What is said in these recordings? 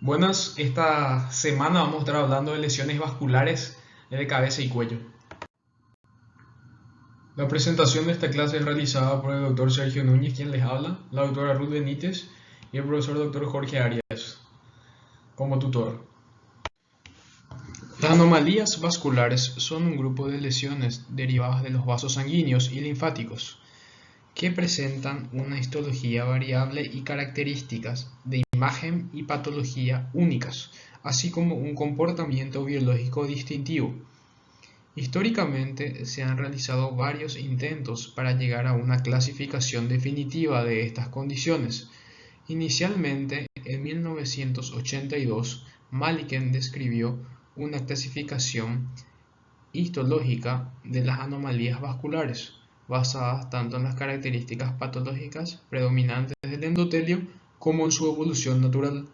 Buenas, esta semana vamos a estar hablando de lesiones vasculares de cabeza y cuello. La presentación de esta clase es realizada por el doctor Sergio Núñez, quien les habla, la doctora Ruth Benítez y el profesor doctor Jorge Arias, como tutor. Las anomalías vasculares son un grupo de lesiones derivadas de los vasos sanguíneos y linfáticos que presentan una histología variable y características de imagen y patología únicas, así como un comportamiento biológico distintivo. Históricamente se han realizado varios intentos para llegar a una clasificación definitiva de estas condiciones. Inicialmente, en 1982, Maliken describió una clasificación histológica de las anomalías vasculares, basadas tanto en las características patológicas predominantes del endotelio como en su evolución natural.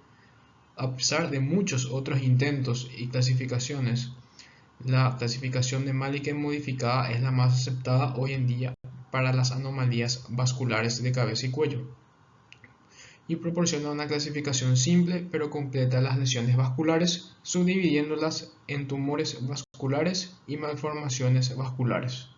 A pesar de muchos otros intentos y clasificaciones, la clasificación de Maliken modificada es la más aceptada hoy en día para las anomalías vasculares de cabeza y cuello, y proporciona una clasificación simple pero completa de las lesiones vasculares, subdividiéndolas en tumores vasculares y malformaciones vasculares.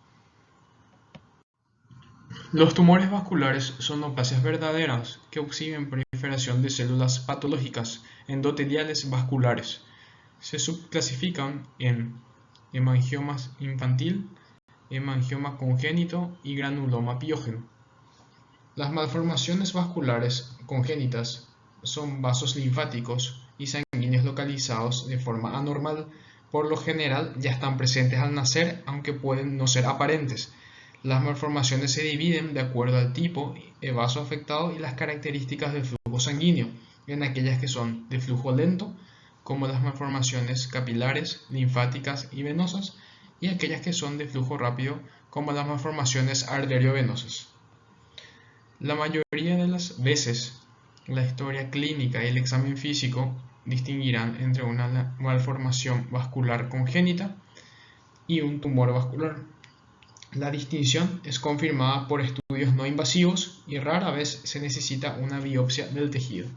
Los tumores vasculares son neoplasias verdaderas que exhiben proliferación de células patológicas endoteliales vasculares. Se subclasifican en hemangiomas infantil, hemangioma congénito y granuloma piógeno. Las malformaciones vasculares congénitas son vasos linfáticos y sanguíneos localizados de forma anormal. Por lo general ya están presentes al nacer, aunque pueden no ser aparentes. Las malformaciones se dividen de acuerdo al tipo de vaso afectado y las características del flujo sanguíneo, en aquellas que son de flujo lento, como las malformaciones capilares, linfáticas y venosas, y aquellas que son de flujo rápido, como las malformaciones arteriovenosas. La mayoría de las veces, la historia clínica y el examen físico distinguirán entre una malformación vascular congénita y un tumor vascular. La distinción es confirmada por estudios no invasivos y rara vez se necesita una biopsia del tejido.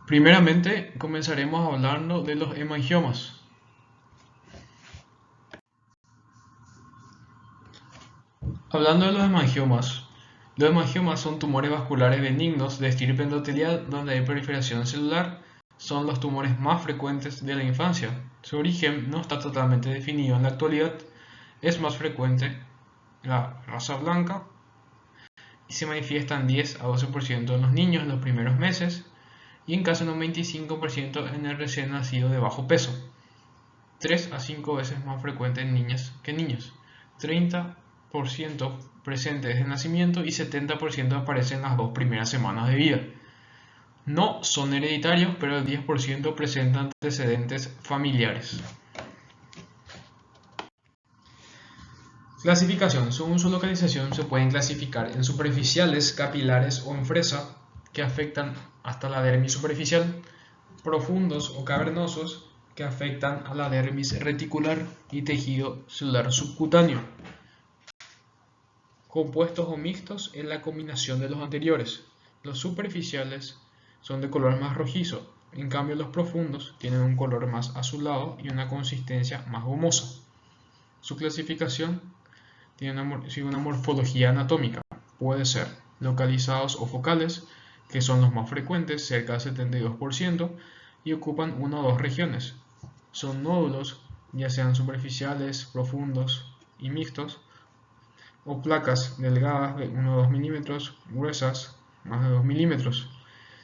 Primeramente, comenzaremos hablando de los hemangiomas. Hablando de los hemangiomas son tumores vasculares benignos de estirpe endotelial donde hay proliferación celular. Son los tumores más frecuentes de la infancia. Su origen no está totalmente definido en la actualidad. Es más frecuente la raza blanca y se manifiesta en 10 a 12% en los niños en los primeros meses y en casi un 25% en el recién nacido de bajo peso. 3 a 5 veces más frecuente en niñas que niños. 30% presente desde el nacimiento y 70% aparece en las 2 primeras semanas de vida. No son hereditarios, pero el 10% presenta antecedentes familiares. Clasificación. Según su localización se pueden clasificar en superficiales, capilares o en fresa, que afectan hasta la dermis superficial, profundos o cavernosos, que afectan a la dermis reticular y tejido celular subcutáneo. Compuestos o mixtos es la combinación de los anteriores. Los superficiales son de color más rojizo, en cambio los profundos tienen un color más azulado y una consistencia más gomosa. Su clasificación tiene una morfología anatómica. Puede ser localizados o focales, que son los más frecuentes, cerca del 72%, y ocupan una o dos regiones. Son nódulos, ya sean superficiales, profundos y mixtos, o placas delgadas de 1 a 2 milímetros, gruesas más de 2 milímetros.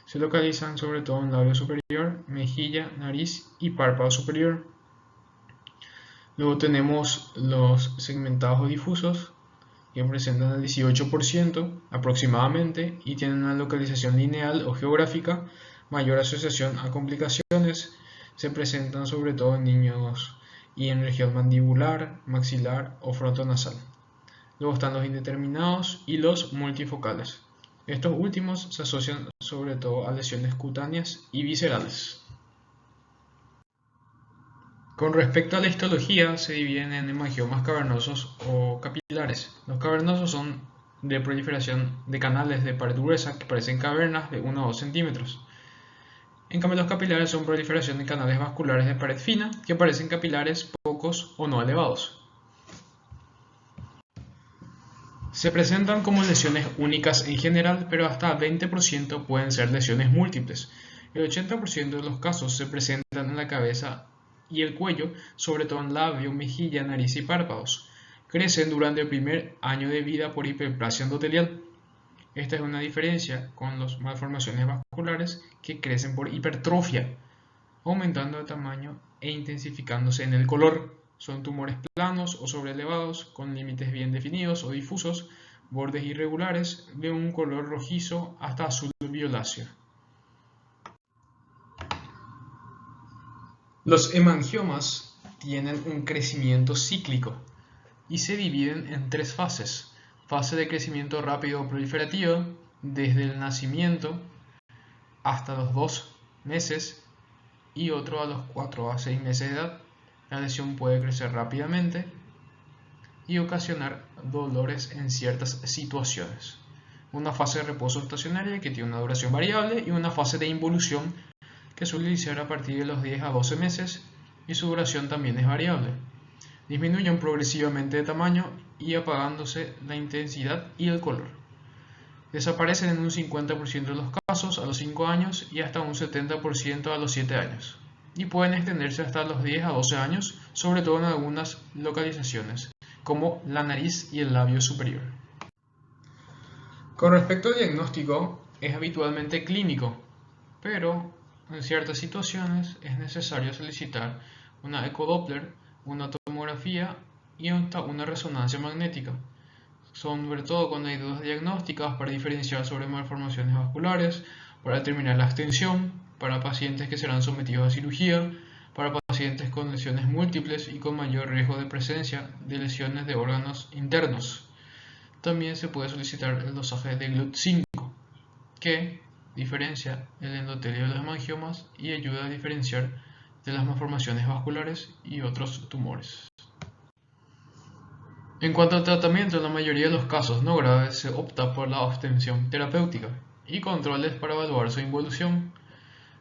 Se localizan sobre todo en labio superior, mejilla, nariz y párpado superior. Luego tenemos los segmentados o difusos, que presentan el 18% aproximadamente y tienen una localización lineal o geográfica, mayor asociación a complicaciones. Se presentan sobre todo en niños y en región mandibular, maxilar o frontonasal. Luego están los indeterminados y los multifocales. Estos últimos se asocian sobre todo a lesiones cutáneas y viscerales. Con respecto a la histología, se dividen en hemangiomas cavernosos o capilares. Los cavernosos son de proliferación de canales de pared gruesa que parecen cavernas de 1 a 2 centímetros. En cambio, los capilares son proliferación de canales vasculares de pared fina que parecen capilares pocos o no elevados. Se presentan como lesiones únicas en general, pero hasta 20% pueden ser lesiones múltiples. El 80% de los casos se presentan en la cabeza y el cuello, sobre todo en labio, mejilla, nariz y párpados. Crecen durante el primer año de vida por hiperplasia endotelial. Esta es una diferencia con las malformaciones vasculares que crecen por hipertrofia, aumentando de tamaño e intensificándose en el color. Son tumores planos o sobrelevados, con límites bien definidos o difusos, bordes irregulares, de un color rojizo hasta azul violáceo. Los hemangiomas tienen un crecimiento cíclico y se dividen en 3 fases. Fase de crecimiento rápido o proliferativo, desde el nacimiento hasta los 2 meses y otro a los 4 a 6 meses de edad. La lesión puede crecer rápidamente y ocasionar dolores en ciertas situaciones. Una fase de reposo estacionaria que tiene una duración variable y una fase de involución que suele iniciar a partir de los 10 a 12 meses y su duración también es variable. Disminuyen progresivamente de tamaño y apagándose la intensidad y el color. Desaparecen en un 50% de los casos a los 5 años y hasta un 70% a los 7 años. Y pueden extenderse hasta los 10 a 12 años, sobre todo en algunas localizaciones, como la nariz y el labio superior. Con respecto al diagnóstico, es habitualmente clínico, pero en ciertas situaciones es necesario solicitar una ecodoppler, una tomografía y una resonancia magnética. Sobre todo cuando hay dudas diagnósticas para diferenciar sobre malformaciones vasculares, para determinar la extensión, para pacientes que serán sometidos a cirugía, para pacientes con lesiones múltiples y con mayor riesgo de presencia de lesiones de órganos internos. También se puede solicitar el dosaje de GLUT5, que diferencia el endotelio de los hemangiomas y ayuda a diferenciar de las malformaciones vasculares y otros tumores. En cuanto al tratamiento, en la mayoría de los casos no graves se opta por la obtención terapéutica y controles para evaluar su involución.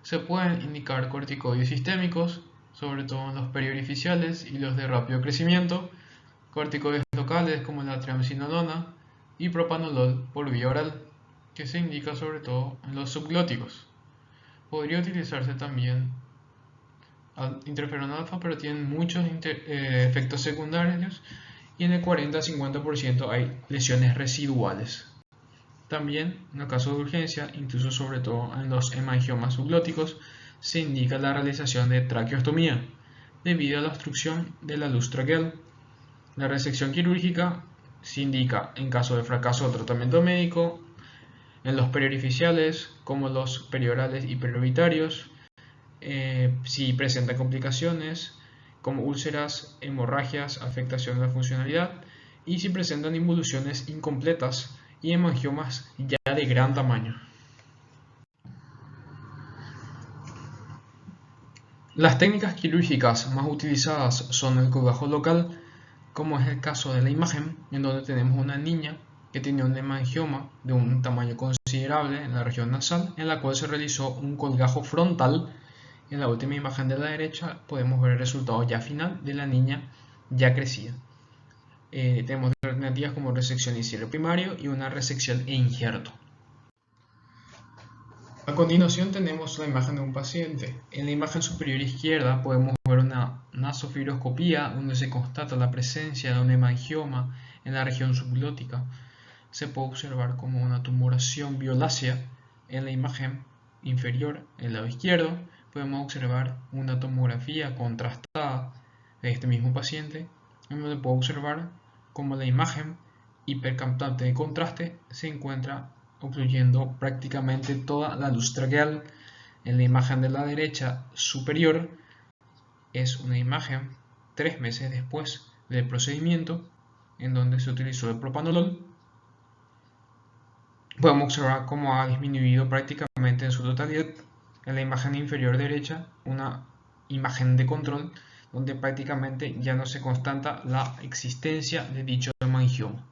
Se pueden indicar corticoides sistémicos, sobre todo en los periorificiales y los de rápido crecimiento, corticoides locales como la triamcinolona y propanolol por vía oral, que se indica sobre todo en los subglóticos. Podría utilizarse también interferón alfa, pero tienen muchos efectos secundarios y en el 40-50% hay lesiones residuales. También, en el caso de urgencia, incluso sobre todo en los hemangiomas subglóticos, se indica la realización de traqueostomía debido a la obstrucción de la luz traqueal. La resección quirúrgica se indica en caso de fracaso del tratamiento médico, en los periorificiales como los periorales y periorbitarios, si presenta complicaciones como úlceras, hemorragias, afectación de la funcionalidad y si presentan involuciones incompletas y hemangiomas ya de gran tamaño. Las técnicas quirúrgicas más utilizadas son el colgajo local, como es el caso de la imagen, en donde tenemos una niña que tenía un hemangioma de un tamaño considerable en la región nasal, en la cual se realizó un colgajo frontal. En la última imagen de la derecha podemos ver el resultado ya final de la niña ya crecida. Tenemos alternativas como resección y cierre primario y una resección e injerto. A continuación tenemos la imagen de un paciente. En la imagen superior izquierda podemos ver una nasofibroscopía donde se constata la presencia de un hemangioma en la región subglótica. Se puede observar como una tumoración violácea. En la imagen inferior, en el lado izquierdo, podemos observar una tomografía contrastada de este mismo paciente, en donde puedo observar como la imagen hipercaptante de contraste se encuentra ocluyendo prácticamente toda la luz traqueal. En la imagen de la derecha superior es una imagen 3 meses después del procedimiento en donde se utilizó el propanolol. Podemos observar cómo ha disminuido prácticamente en su totalidad. En la imagen inferior derecha, una imagen de control donde prácticamente ya no se constata la existencia de dicho hemangioma.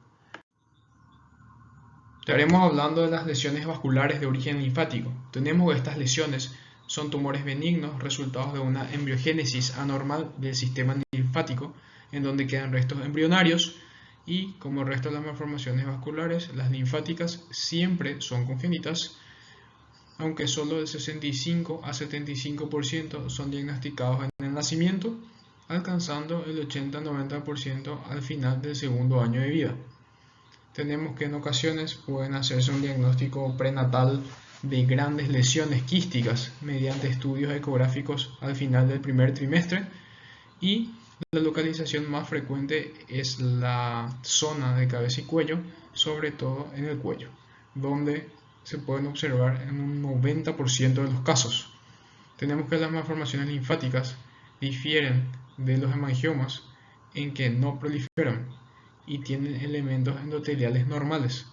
Estaremos hablando de las lesiones vasculares de origen linfático. Tenemos que estas lesiones son tumores benignos resultados de una embriogénesis anormal del sistema linfático, en donde quedan restos embrionarios y, como el resto de las malformaciones vasculares, las linfáticas siempre son congénitas, aunque solo del 65 a 75% son diagnosticados en el nacimiento, alcanzando el 80-90% al final del segundo año de vida. Tenemos que en ocasiones pueden hacerse un diagnóstico prenatal de grandes lesiones quísticas mediante estudios ecográficos al final del primer trimestre, y la localización más frecuente es la zona de cabeza y cuello, sobre todo en el cuello, donde se pueden observar en un 90% de los casos. Tenemos que las malformaciones linfáticas difieren de los hemangiomas en que no proliferan y tienen elementos endoteliales normales,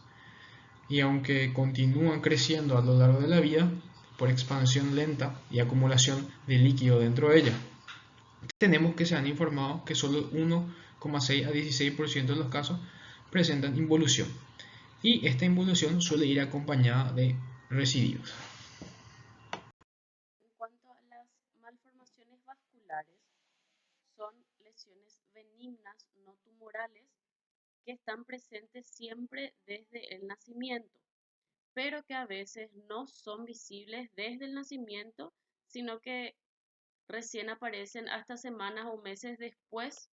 y aunque continúan creciendo a lo largo de la vida por expansión lenta y acumulación de líquido dentro de ella. Tenemos que se han informado que solo 1,6 a 16% de los casos presentan involución, y esta involución suele ir acompañada de residuos. En cuanto a las malformaciones vasculares, son lesiones benignas no tumorales que están presentes siempre desde el nacimiento, pero que a veces no son visibles desde el nacimiento, sino que recién aparecen hasta semanas o meses después.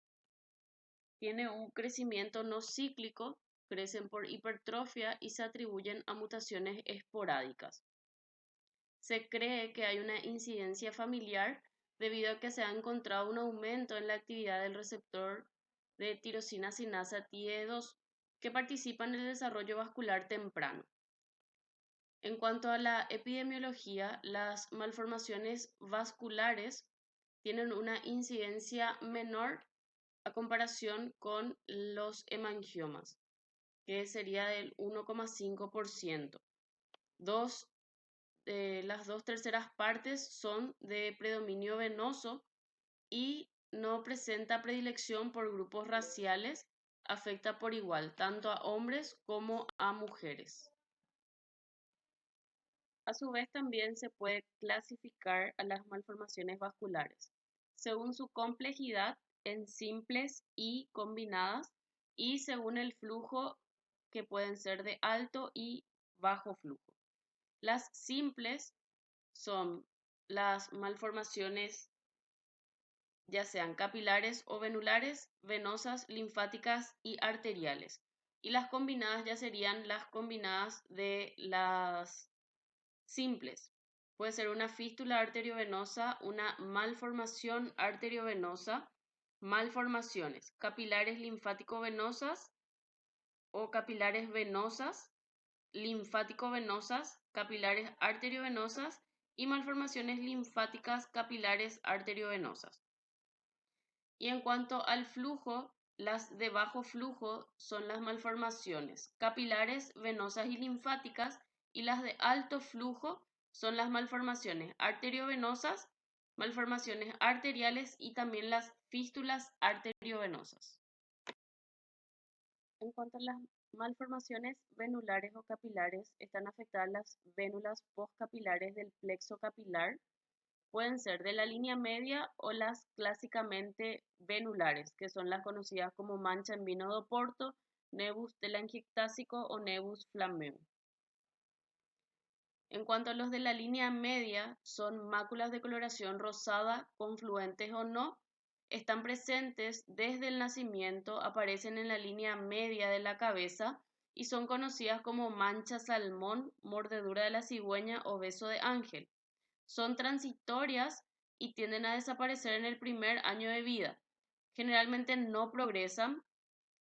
Tiene un crecimiento no cíclico, crecen por hipertrofia y se atribuyen a mutaciones esporádicas. Se cree que hay una incidencia familiar debido a que se ha encontrado un aumento en la actividad del receptor de tirosina sinasa TIE2, que participa en el desarrollo vascular temprano. En cuanto a la epidemiología, las malformaciones vasculares tienen una incidencia menor a comparación con los hemangiomas, que sería del 1,5%. Las 2/3 partes son de predominio venoso y no presenta predilección por grupos raciales, afecta por igual tanto a hombres como a mujeres. A su vez, también se puede clasificar a las malformaciones vasculares según su complejidad en simples y combinadas, y según el flujo, que pueden ser de alto y bajo flujo. Las simples son las malformaciones ya sean capilares o venulares, venosas, linfáticas y arteriales. Y las combinadas ya serían las combinadas de las simples. Puede ser una fístula arteriovenosa, una malformación arteriovenosa, malformaciones capilares linfático-venosas o capilares venosas, linfático-venosas, capilares arteriovenosas y malformaciones linfáticas capilares arteriovenosas. Y en cuanto al flujo, las de bajo flujo son las malformaciones capilares, venosas y linfáticas, y las de alto flujo son las malformaciones arteriovenosas, malformaciones arteriales y también las fístulas arteriovenosas. En cuanto a las malformaciones venulares o capilares, están afectadas las vénulas postcapilares del plexo capilar. Pueden ser de la línea media o las clásicamente venulares, que son las conocidas como mancha en vino de Oporto, nevus telangiectásico o nevus flammeu. En cuanto a los de la línea media, son máculas de coloración rosada, confluentes o no, están presentes desde el nacimiento, aparecen en la línea media de la cabeza y son conocidas como mancha salmón, mordedura de la cigüeña o beso de ángel. Son transitorias y tienden a desaparecer en el primer año de vida. Generalmente no progresan,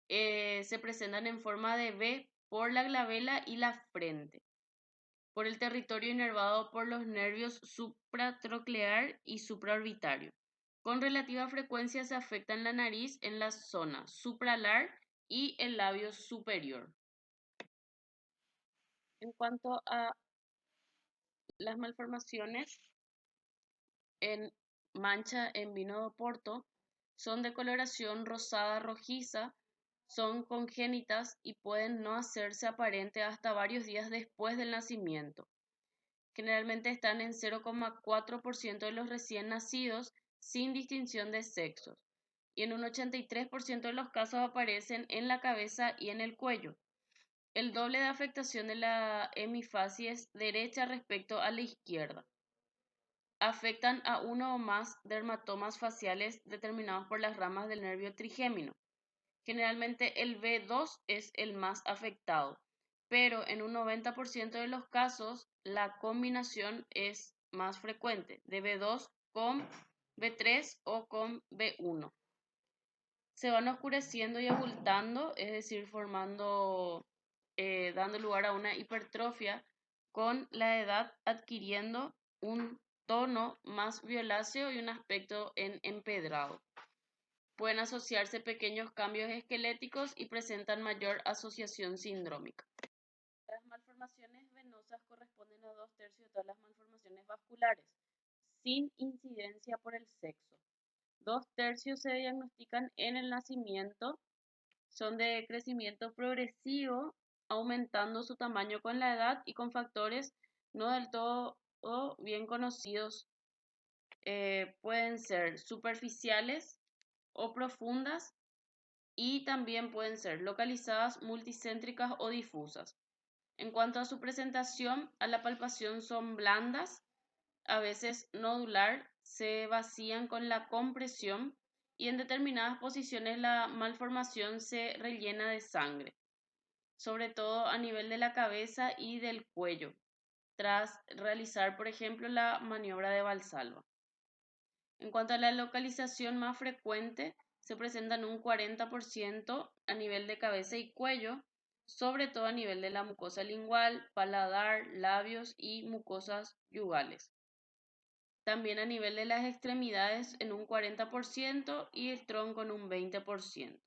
se presentan en forma de V por la glabela y la frente, por el territorio inervado por los nervios supratroclear y supraorbitario. Con relativa frecuencia se afectan la nariz en la zona supralar y el labio superior. En cuanto a las malformaciones en mancha en vino de Oporto, son de coloración rosada rojiza, son congénitas y pueden no hacerse aparente hasta varios días después del nacimiento. Generalmente están en 0,4% de los recién nacidos sin distinción de sexos y en un 83% de los casos aparecen en la cabeza y en el cuello. El doble de afectación de la hemifacies derecha respecto a la izquierda. Afectan a uno o más dermatomas faciales determinados por las ramas del nervio trigémino. Generalmente el B2 es el más afectado, pero en un 90% de los casos la combinación es más frecuente, de B2 con B3 o con B1. Se van oscureciendo y abultando, es decir, dando lugar a una hipertrofia con la edad adquiriendo un tono más violáceo y un aspecto empedrado. Pueden asociarse pequeños cambios esqueléticos y presentan mayor asociación sindrómica. Las malformaciones venosas corresponden a 2/3 de todas las malformaciones vasculares, sin incidencia por el sexo. 2/3 se diagnostican en el nacimiento, son de crecimiento progresivo, aumentando su tamaño con la edad y con factores no del todo bien conocidos. Pueden ser superficiales o profundas y también pueden ser localizadas, multicéntricas o difusas. En cuanto a su presentación, a la palpación son blandas, a veces nodular, se vacían con la compresión y en determinadas posiciones la malformación se rellena de sangre, sobre todo a nivel de la cabeza y del cuello, tras realizar, por ejemplo, la maniobra de Valsalva. En cuanto a la localización más frecuente, se presentan un 40% a nivel de cabeza y cuello, sobre todo a nivel de la mucosa lingual, paladar, labios y mucosas yugales. También a nivel de las extremidades en un 40% y el tronco en un 20%.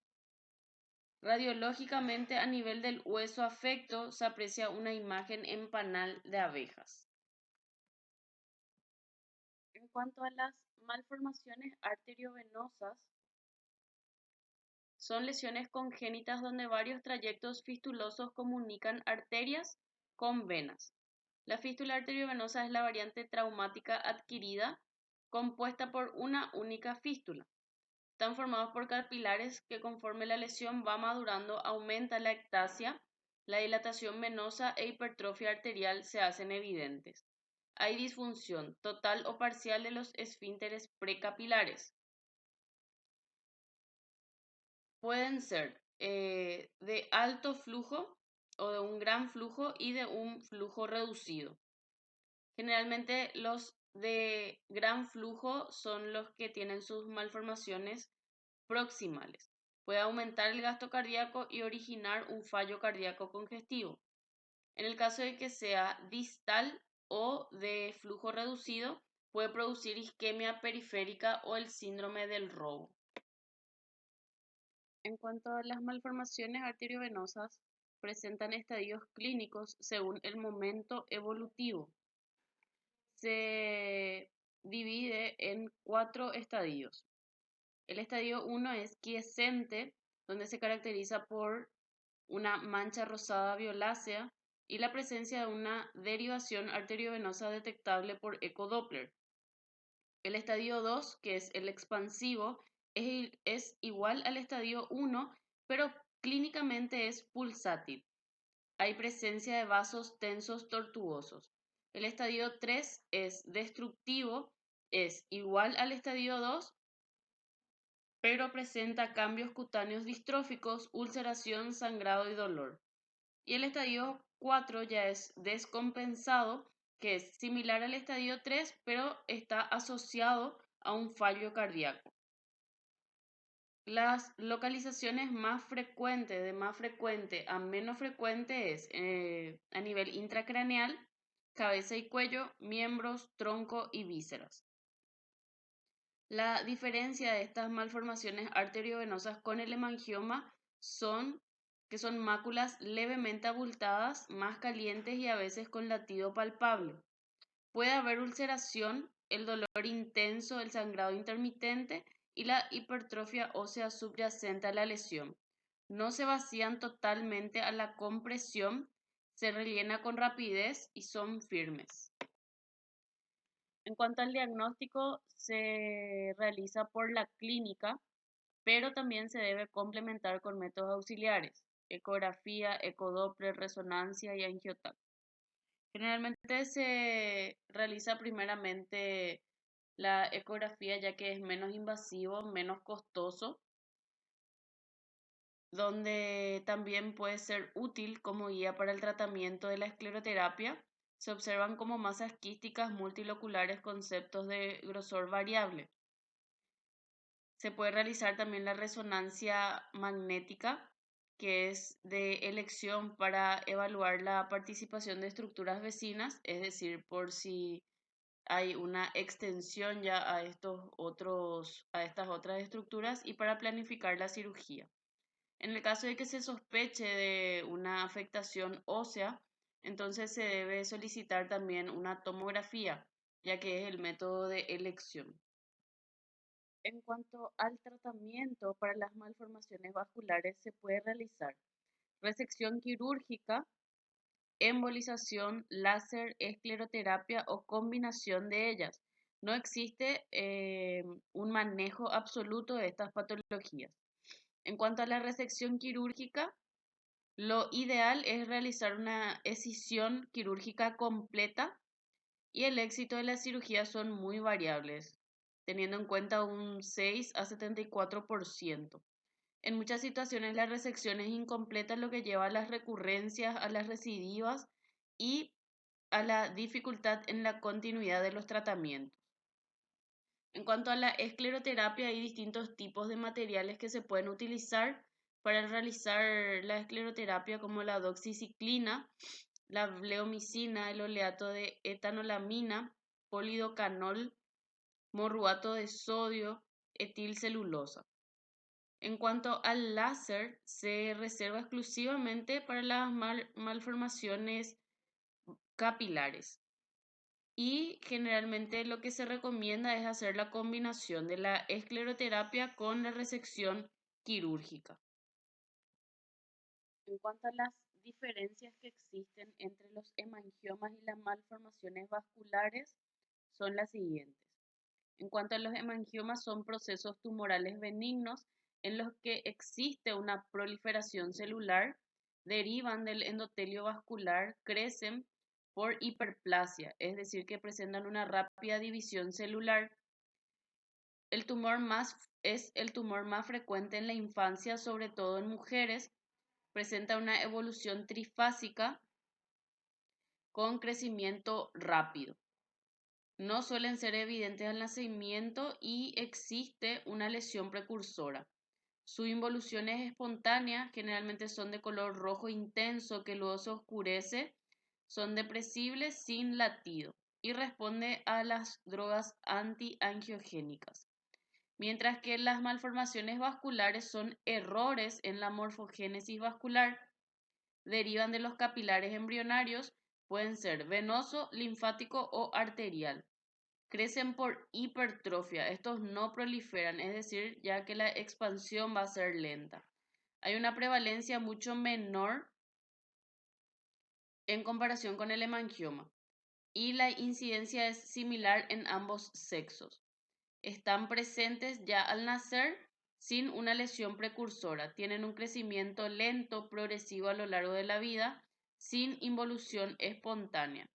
Radiológicamente a nivel del hueso afecto se aprecia una imagen en panal de abejas. En cuanto a las malformaciones arteriovenosas, son lesiones congénitas donde varios trayectos fistulosos comunican arterias con venas. La fístula arteriovenosa es la variante traumática adquirida compuesta por una única fístula. Están formados por capilares que conforme la lesión va madurando aumenta la ectasia, la dilatación venosa e hipertrofia arterial se hacen evidentes. Hay disfunción total o parcial de los esfínteres precapilares. Pueden ser de alto flujo o de un gran flujo y de un flujo reducido. Generalmente los de gran flujo son los que tienen sus malformaciones proximales. Puede aumentar el gasto cardíaco y originar un fallo cardíaco congestivo. En el caso de que sea distal o de flujo reducido, puede producir isquemia periférica o el síndrome del robo. En cuanto a las malformaciones arteriovenosas, presentan estadios clínicos según el momento evolutivo. Se divide en 4 estadios. El estadio 1 es quiescente, donde se caracteriza por una mancha rosada violácea y la presencia de una derivación arteriovenosa detectable por ecodoppler. El estadio 2, que es el expansivo, es igual al estadio 1, pero clínicamente es pulsátil. Hay presencia de vasos tensos tortuosos. El estadio 3 es destructivo, es igual al estadio 2, pero presenta cambios cutáneos distróficos, ulceración, sangrado y dolor. Y el estadio 4 ya es descompensado, que es similar al estadio 3, pero está asociado a un fallo cardíaco. Las localizaciones más frecuentes, de más frecuente a menos frecuente, es a nivel intracraneal, cabeza y cuello, miembros, tronco y vísceras. La diferencia de estas malformaciones arteriovenosas con el hemangioma son que son máculas levemente abultadas, más calientes y a veces con latido palpable. Puede haber ulceración, el dolor intenso, el sangrado intermitente y la hipertrofia ósea subyacente a la lesión. No se vacían totalmente a la compresión, se rellena con rapidez y son firmes. En cuanto al diagnóstico, se realiza por la clínica, pero también se debe complementar con métodos auxiliares, ecografía, ecodoppler, resonancia y angiotac. Generalmente se realiza primeramente la ecografía ya que es menos invasivo, menos costoso, donde también puede ser útil como guía para el tratamiento de la escleroterapia. Se observan como masas quísticas multiloculares con septos de grosor variable. Se puede realizar también la resonancia magnética, que es de elección para evaluar la participación de estructuras vecinas, es decir, por si hay una extensión ya a a estas otras estructuras y para planificar la cirugía. En el caso de que se sospeche de una afectación ósea, entonces se debe solicitar también una tomografía, ya que es el método de elección. En cuanto al tratamiento para las malformaciones vasculares, se puede realizar resección quirúrgica, embolización, láser, escleroterapia o combinación de ellas. No existe un manejo absoluto de estas patologías. En cuanto a la resección quirúrgica, lo ideal es realizar una escisión quirúrgica completa y el éxito de la cirugía son muy variables, teniendo en cuenta un 6 a 74%. En muchas situaciones la resección es incompleta, lo que lleva a las recurrencias, a las recidivas y a la dificultad en la continuidad de los tratamientos. En cuanto a la escleroterapia, hay distintos tipos de materiales que se pueden utilizar para realizar la escleroterapia, como la doxiciclina, la bleomicina, el oleato de etanolamina, polidocanol, morruato de sodio, etilcelulosa. En cuanto al láser, se reserva exclusivamente para las malformaciones capilares. Y generalmente lo que se recomienda es hacer la combinación de la escleroterapia con la resección quirúrgica. En cuanto a las diferencias que existen entre los hemangiomas y las malformaciones vasculares, son las siguientes. En cuanto a los hemangiomas, son procesos tumorales benignos en los que existe una proliferación celular, derivan del endotelio vascular, crecen por hiperplasia, es decir, que presentan una rápida división celular. Es el tumor más frecuente en la infancia, sobre todo en mujeres, presenta una evolución trifásica con crecimiento rápido. No suelen ser evidentes al nacimiento y existe una lesión precursora. Su involución es espontánea, generalmente son de color rojo intenso que luego se oscurece, son depresibles sin latido y responde a las drogas antiangiogénicas. Mientras que las malformaciones vasculares son errores en la morfogénesis vascular, derivan de los capilares embrionarios, pueden ser venoso, linfático o arterial. Crecen por hipertrofia, estos no proliferan, es decir, ya que la expansión va a ser lenta. Hay una prevalencia mucho menor en comparación con el hemangioma y la incidencia es similar en ambos sexos. Están presentes ya al nacer sin una lesión precursora, tienen un crecimiento lento, progresivo a lo largo de la vida, sin involución espontánea.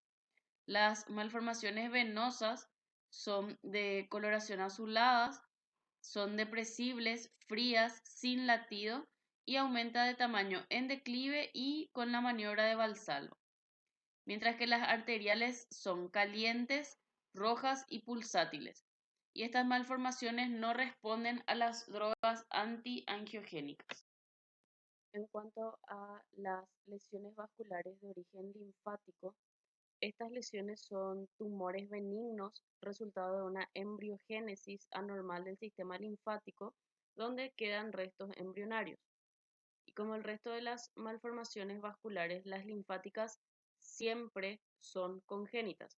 Las malformaciones venosas son de coloración azulada, son depresibles, frías, sin latido y aumenta de tamaño en declive y con la maniobra de Valsalva. Mientras que las arteriales son calientes, rojas y pulsátiles. Y estas malformaciones no responden a las drogas antiangiogénicas. En cuanto a las lesiones vasculares de origen linfático, estas lesiones son tumores benignos, resultado de una embriogénesis anormal del sistema linfático, donde quedan restos embrionarios. Y como el resto de las malformaciones vasculares, las linfáticas siempre son congénitas,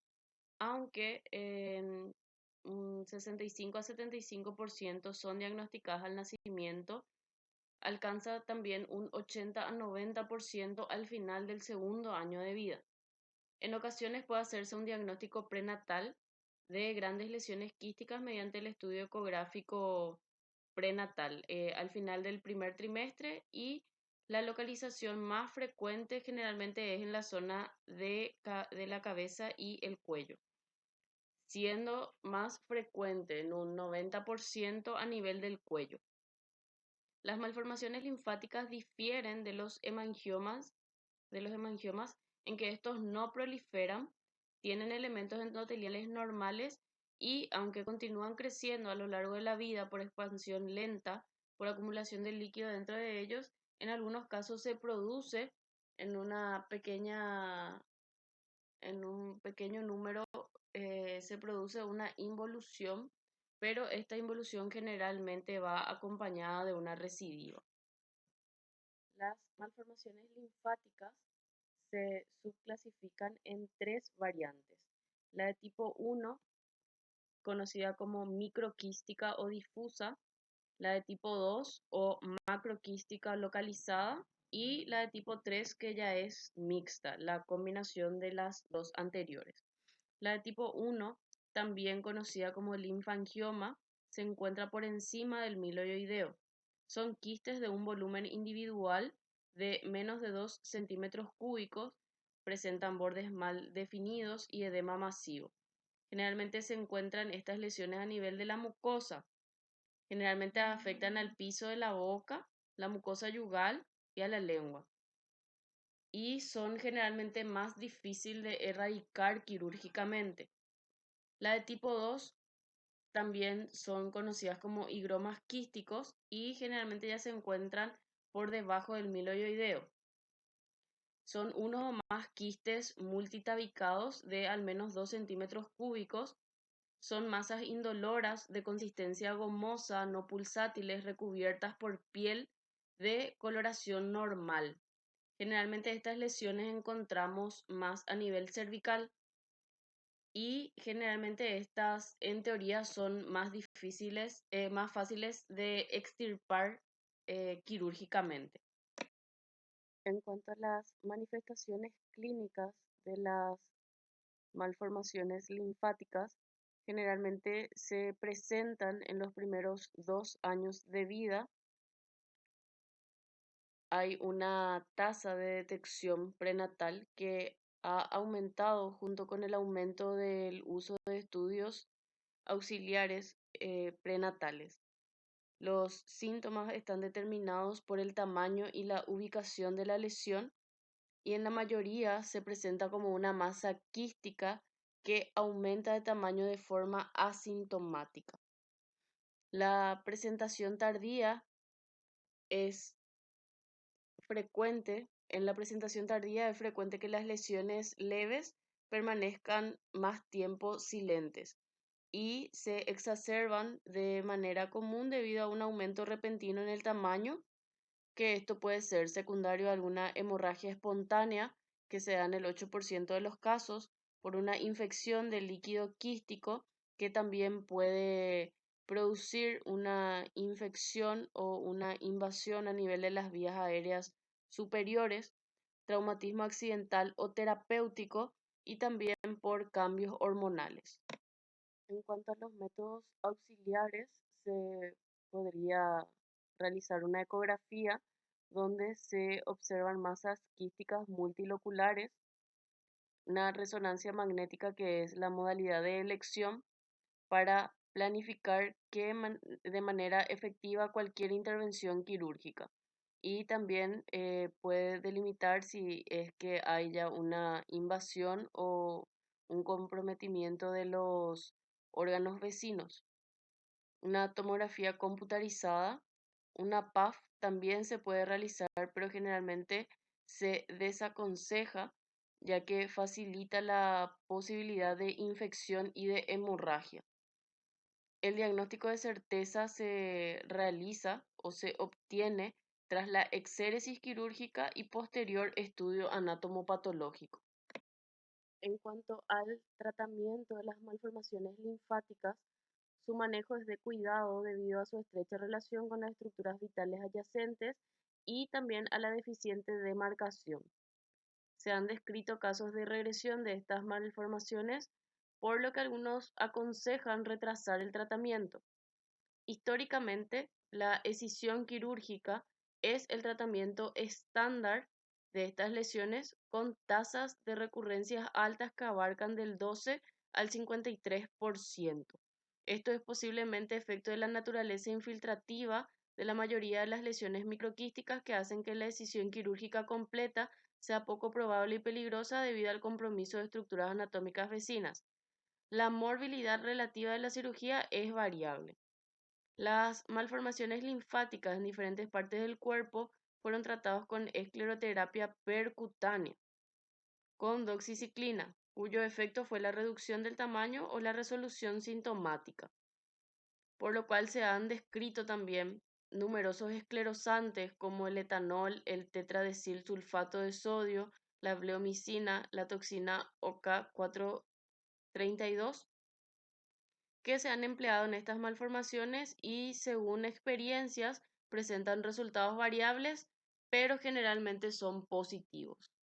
aunque en un 65 a 75% son diagnosticadas al nacimiento alcanza también un 80 a 90% al final del segundo año de vida. En ocasiones puede hacerse un diagnóstico prenatal de grandes lesiones quísticas mediante el estudio ecográfico prenatal al final del primer trimestre, y la localización más frecuente generalmente es en la zona de la cabeza y el cuello, siendo más frecuente en un 90% a nivel del cuello. Las malformaciones linfáticas difieren de los hemangiomas en que estos no proliferan, tienen elementos endoteliales normales y, aunque continúan creciendo a lo largo de la vida por expansión lenta, por acumulación de líquido dentro de ellos, en algunos casos se produce en en un pequeño número, se produce una involución, pero esta involución generalmente va acompañada de una recidiva. Las malformaciones linfáticas se subclasifican en tres variantes. La de tipo 1, conocida como microquística o difusa, la de tipo 2 o macroquística localizada, y la de tipo 3, que ya es mixta, la combinación de las dos anteriores. La de tipo 1, también conocida como linfangioma, se encuentra por encima del miloioideo. Son quistes de un volumen individual de menos de 2 centímetros cúbicos, presentan bordes mal definidos y edema masivo. Generalmente se encuentran estas lesiones a nivel de la mucosa. Generalmente afectan al piso de la boca, la mucosa yugal y a la lengua. Y son generalmente más difíciles de erradicar quirúrgicamente. La de tipo 2 también son conocidas como higromas quísticos y generalmente ya se encuentran por debajo del miloioideo. Son uno o más quistes multitabicados de al menos 2 centímetros cúbicos. Son masas indoloras de consistencia gomosa, no pulsátiles, recubiertas por piel de coloración normal. Generalmente estas lesiones encontramos más a nivel cervical, y generalmente estas en teoría son más difíciles, más fáciles de extirpar quirúrgicamente. En cuanto a las manifestaciones clínicas de las malformaciones linfáticas, generalmente se presentan en los primeros 2 años de vida. Hay una tasa de detección prenatal que ha aumentado junto con el aumento del uso de estudios auxiliares prenatales. Los síntomas están determinados por el tamaño y la ubicación de la lesión, y en la mayoría se presenta como una masa quística que aumenta de tamaño de forma asintomática. La presentación tardía es en la presentación tardía es frecuente que las lesiones leves permanezcan más tiempo silentes y se exacerban de manera común debido a un aumento repentino en el tamaño, que esto puede ser secundario a alguna hemorragia espontánea, que se da en el 8% de los casos, por una infección del líquido quístico, que también puede producir una infección o una invasión a nivel de las vías aéreas superiores, traumatismo accidental o terapéutico, y también por cambios hormonales. En cuanto a los métodos auxiliares, se podría realizar una ecografía donde se observan masas quísticas multiloculares, una resonancia magnética, que es la modalidad de elección para planificar de manera efectiva cualquier intervención quirúrgica, y también puede delimitar si es que haya una invasión o un comprometimiento de los órganos vecinos. Una tomografía computarizada, una PAF, también se puede realizar, pero generalmente se desaconseja, ya que facilita la posibilidad de infección y de hemorragia. El diagnóstico de certeza se realiza o se obtiene tras la exéresis quirúrgica y posterior estudio anatomopatológico. En cuanto al tratamiento de las malformaciones linfáticas, Su manejo es de cuidado debido a su estrecha relación con las estructuras vitales adyacentes y también a la deficiente demarcación. Se han descrito casos de regresión de estas malformaciones, por lo que algunos aconsejan retrasar el tratamiento. Históricamente, la escisión quirúrgica es el tratamiento estándar de estas lesiones con tasas de recurrencias altas que abarcan del 12 al 53%. Esto es posiblemente efecto de la naturaleza infiltrativa de la mayoría de las lesiones microquísticas que hacen que la escisión quirúrgica completa sea poco probable y peligrosa debido al compromiso de estructuras anatómicas vecinas. La morbilidad relativa de la cirugía es variable. Las malformaciones linfáticas en diferentes partes del cuerpo fueron tratados con escleroterapia percutánea, con doxiciclina, cuyo efecto fue la reducción del tamaño o la resolución sintomática, por lo cual se han descrito también numerosos esclerosantes como el etanol, el tetradesil-sulfato de sodio, la bleomicina, la toxina OK432, que se han empleado en estas malformaciones y, según experiencias, presentan resultados variables, pero generalmente son positivos.